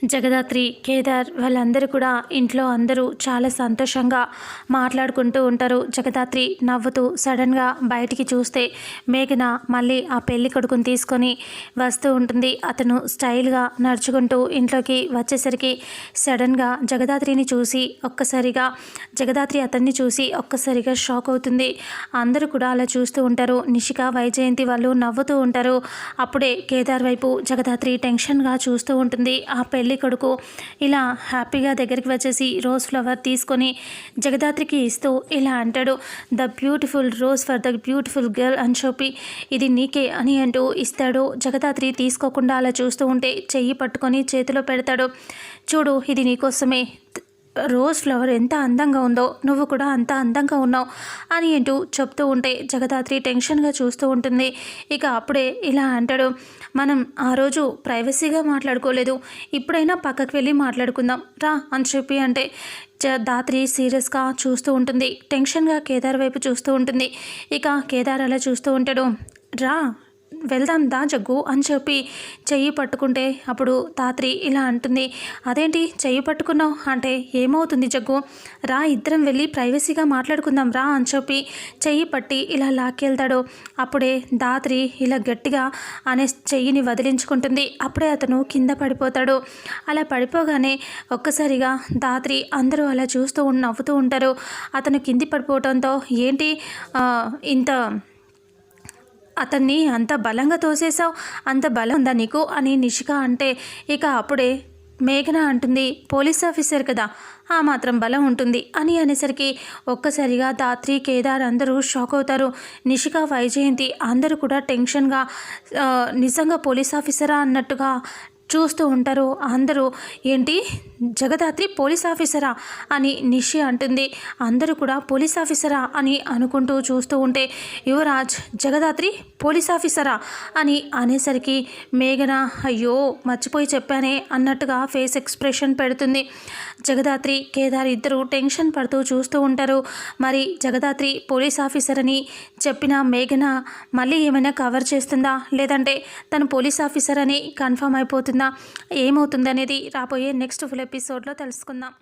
జగదాత్రి, కేదార్ వాళ్ళందరూ కూడా ఇంట్లో అందరూ చాలా సంతోషంగా మాట్లాడుకుంటూ ఉంటారు. జగదాత్రి నవ్వుతూ సడన్గా బయటికి చూస్తే మేఘన మళ్ళీ ఆ పెళ్లి కొడుకుని తీసుకొని వస్తూ ఉంటుంది. అతను స్టైల్గా నడుచుకుంటూ ఇంట్లోకి వచ్చేసరికి సడన్గా జగదాత్రిని చూసి జగదాత్రి అతన్ని చూసి ఒక్కసారిగా షాక్ అవుతుంది. అందరూ కూడా అలా చూస్తూ ఉంటారు. నిషిక, వైజయంతి వాళ్ళు నవ్వుతూ ఉంటారు. అప్పుడే కేదార్ వైపు జగదాత్రి టెన్షన్గా చూస్తూ ఉంటుంది. ఆ పెళ్లి కొడుకు ఇలా హ్యాపీగా దగ్గరికి వచ్చేసి రోజ్ ఫ్లవర్ తీసుకొని జగదాత్రికి ఇస్తూ ఇలా అంటాడు, the beautiful rose for the beautiful girl అని చెప్పి ఇది నీకే అని అంటూ ఇస్తాడు. జగదాత్రి తీసుకోకుండా అలా చూస్తూ ఉంటే చెయ్యి పట్టుకొని చేతిలో పెడతాడు. చూడు, ఇది నీకోసమే, రోజ్ ఫ్లవర్ ఎంత అందంగా ఉందో, నువ్వు కూడా అంత అందంగా ఉన్నావు అని అంటూ చెప్తూ ఉంటే జగదాత్రి టెన్షన్గా చూస్తూ ఉంటుంది. ఇక అప్పుడే ఇలా అంటాడు, మనం ఆ రోజు ప్రైవసీగా మాట్లాడుకోలేదు, ఇప్పుడైనా పక్కకు వెళ్ళి మాట్లాడుకుందాం రా అని చెప్పి అంటే దాత్రి సీరియస్గా చూస్తూ ఉంటుంది. టెన్షన్గా కేదార్ వైపు చూస్తూ ఉంటుంది. ఇక కేదార్ అలా చూస్తూ ఉంటాడు. రా వెళ్దాం దా జగ్గు అని చెప్పి చెయ్యి పట్టుకుంటే అప్పుడు తాత్రి ఇలా అంటుంది, అదేంటి చెయ్యి పట్టుకున్నావు అంటే ఏమవుతుంది జగ్గు, రా ఇద్దరం వెళ్ళి ప్రైవసీగా మాట్లాడుకుందాం రా అని చెప్పి చెయ్యి పట్టి ఇలా లాక్కెళ్తాడు. అప్పుడే దాత్రి ఇలా గట్టిగా అనే చెయ్యిని వదిలించుకుంటుంది. అప్పుడే అతను కింద పడిపోతాడు. అలా పడిపోగానే ఒక్కసారిగా దాత్రి అందరూ అలా చూస్తూ నవ్వుతూ ఉంటారు. అతను కింది పడిపోవడంతో ఏంటి ఇంత అతన్ని అంత బలంగా తోసేసావు, అంత బలం ఉందా నీకు అని నిషిక అంటే ఇక అప్పుడే మేఘన అంటుంది, పోలీస్ ఆఫీసర్ కదా, ఆ మాత్రం బలం ఉంటుంది అని అనేసరికి ఒక్కసారిగా దాత్రి, కేదార్ అందరూ షాక్ అవుతారు. నిషిక, వైజయంతి అందరూ కూడా టెన్షన్గా నిజంగా పోలీస్ ఆఫీసరా అన్నట్టుగా చూస్తూ ఉంటారు. అందరూ ఏంటి జగదాత్రి పోలీస్ ఆఫీసరా అని నిషి అంటుంది. అందరూ కూడా పోలీస్ ఆఫీసరా అని అనుకుంటూ చూస్తూ ఉంటే యువరాజ్ జగదాత్రి పోలీస్ ఆఫీసరా అని అనేసరికి మేఘన అయ్యో మర్చిపోయి చెప్పానే అన్నట్టుగా ఫేస్ ఎక్స్ప్రెషన్ పెడుతుంది. జగదాత్రి, కేదార్ ఇద్దరు టెన్షన్ పడుతూ చూస్తూ ఉంటారు. మరి జగదాత్రి పోలీస్ ఆఫీసర్ అని చెప్పిన మేఘన మళ్ళీ ఏమైనా కవర్ చేస్తుందా, లేదంటే తను పోలీస్ ఆఫీసర్ అని కన్ఫర్మ్ అయిపోతుందా, ఏమవుతుందనేది రాబోయే నెక్స్ట్ ఫుల్ ఎపిసోడ్లో తెలుసుకుందాం.